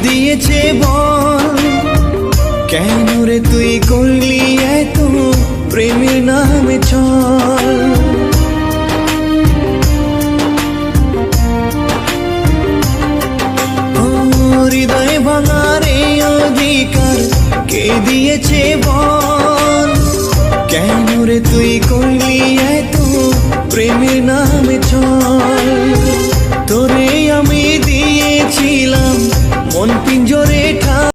দিয়েছে বল, কেন রে তুই করলি এত প্রেমের নামে ছল। হৃদয় ভাঙার এই অধিকার কে দিয়েছে বল, কেন রে তুই করলি এত প্রেমের নামে ছল।